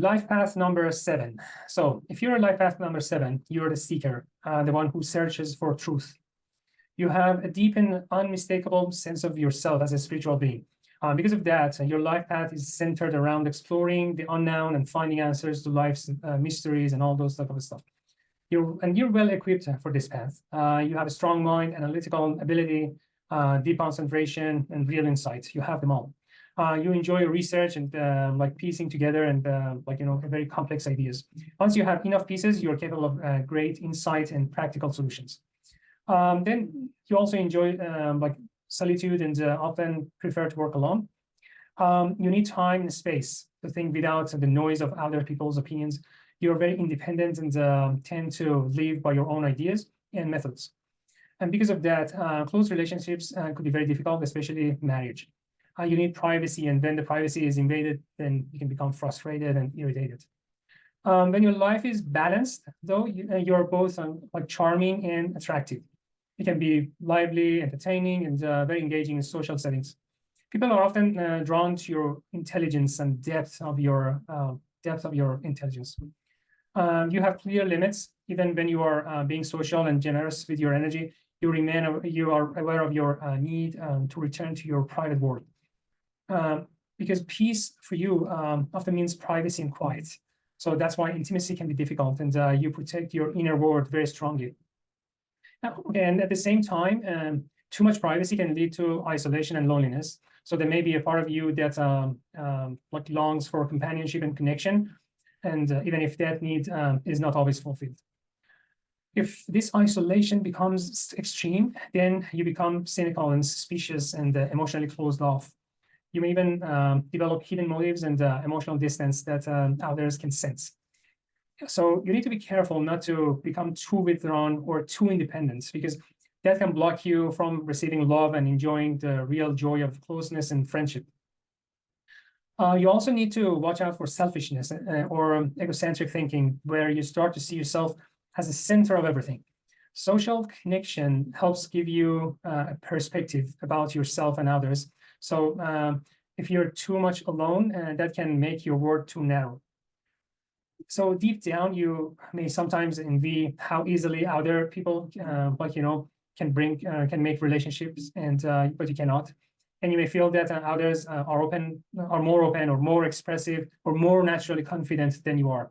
life path number 7. So if you're life path number 7, you're the seeker, the one who searches for truth. You have a deep and unmistakable sense of yourself as a spiritual being. Because of that, your life path is centered around exploring the unknown and finding answers to life's mysteries and all those type of stuff. You're well equipped for this path. You have a strong mind, analytical ability, deep concentration, and real insight. You have them all. You enjoy research and like piecing together and very complex ideas. Once you have enough pieces, you're capable of great insight and practical solutions. Then you also enjoy like solitude and often prefer to work alone. You need time and space to think without the noise of other people's opinions. You're very independent and tend to live by your own ideas and methods. And because of that, close relationships could be very difficult, especially marriage. You need privacy, and when the privacy is invaded, then you can become frustrated and irritated. When your life is balanced, though, you're both like charming and attractive. You can be lively, entertaining, and very engaging in social settings. People are often drawn to your intelligence and depth of your intelligence. You have clear limits, even when you are being social and generous with your energy. You are aware of your need to return to your private world. Because peace for you often means privacy and quiet. So that's why intimacy can be difficult, and you protect your inner world very strongly. And at the same time, too much privacy can lead to isolation and loneliness. So there may be a part of you that like longs for companionship and connection, and even if that need is not always fulfilled. If this isolation becomes extreme, then you become cynical and suspicious and emotionally closed off. You may even develop hidden motives and emotional distance that others can sense. So you need to be careful not to become too withdrawn or too independent, because that can block you from receiving love and enjoying the real joy of closeness and friendship. You also need to watch out for selfishness or egocentric thinking, where you start to see yourself as the center of everything. Social connection helps give you a perspective about yourself and others. So if you're too much alone, that can make your world too narrow. So deep down, you may sometimes envy how easily other people, can make relationships, and but you cannot. And you may feel that others are more open, or more expressive, or more naturally confident than you are.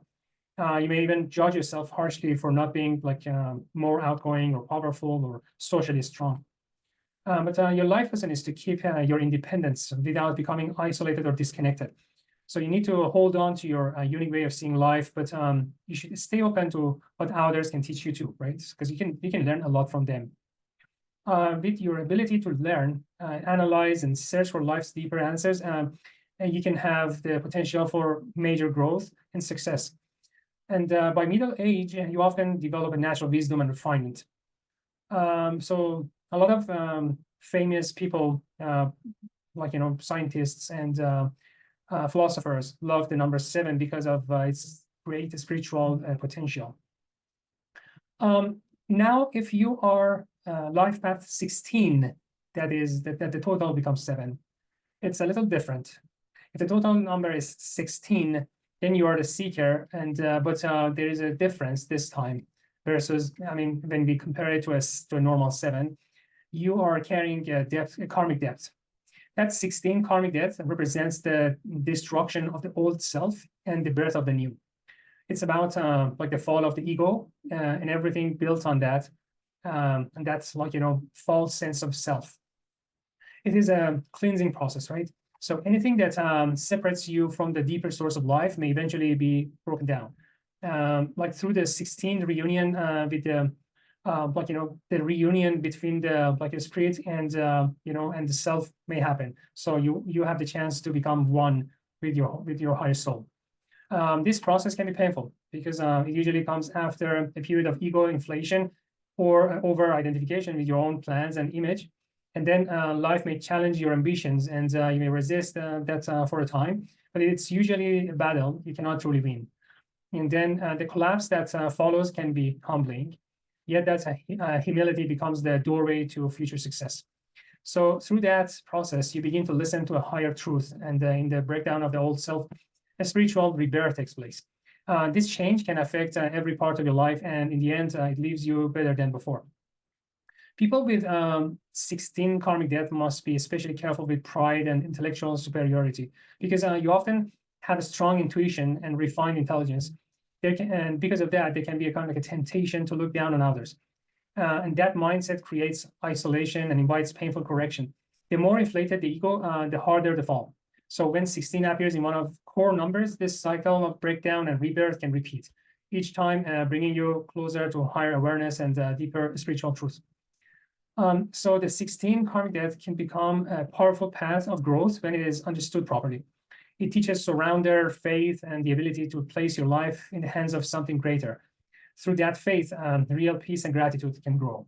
You may even judge yourself harshly for not being more outgoing or powerful or socially strong. But your life lesson is to keep your independence without becoming isolated or disconnected. So you need to hold on to your unique way of seeing life, but you should stay open to what others can teach you too, right? Because you can learn a lot from them. With your ability to learn, analyze, and search for life's deeper answers, and you can have the potential for major growth and success. And by middle age, you often develop a natural wisdom and refinement. So a lot of famous people, scientists and philosophers, love the number 7 because of its great spiritual potential. Now, if you are life path 16, that is that the total becomes 7. It's a little different. If the total number is 16, then you are the seeker, and but there is a difference this time versus, when we compare it to a normal 7, you are carrying a karmic debt. That 16 karmic debt represents the destruction of the old self and the birth of the new. It's about the fall of the ego and everything built on that, and that's false sense of self. It is a cleansing process, right? So anything that separates you from the deeper source of life may eventually be broken down. Through the 16th reunion with the the reunion between the spirit and and the self may happen. So you have the chance to become one with your higher soul. This process can be painful because it usually comes after a period of ego inflation or over identification with your own plans and image. And then life may challenge your ambitions, and you may resist that for a time, but it's usually a battle you cannot truly win. And then the collapse that follows can be humbling, yet that humility becomes the doorway to future success. So through that process, you begin to listen to a higher truth, and in the breakdown of the old self, a spiritual rebirth takes place. This change can affect every part of your life, and in the end, it leaves you better than before. People with 16 karmic death must be especially careful with pride and intellectual superiority, because you often have a strong intuition and refined intelligence. And because of that, there can be a kind of like a temptation to look down on others. And that mindset creates isolation and invites painful correction. The more inflated the ego, the harder the fall. So when 16 appears in one of core numbers, this cycle of breakdown and rebirth can repeat, each time bringing you closer to higher awareness and deeper spiritual truth. So the 16 karmic death can become a powerful path of growth when it is understood properly. It teaches surrender, faith, and the ability to place your life in the hands of something greater. Through that faith, real peace and gratitude can grow.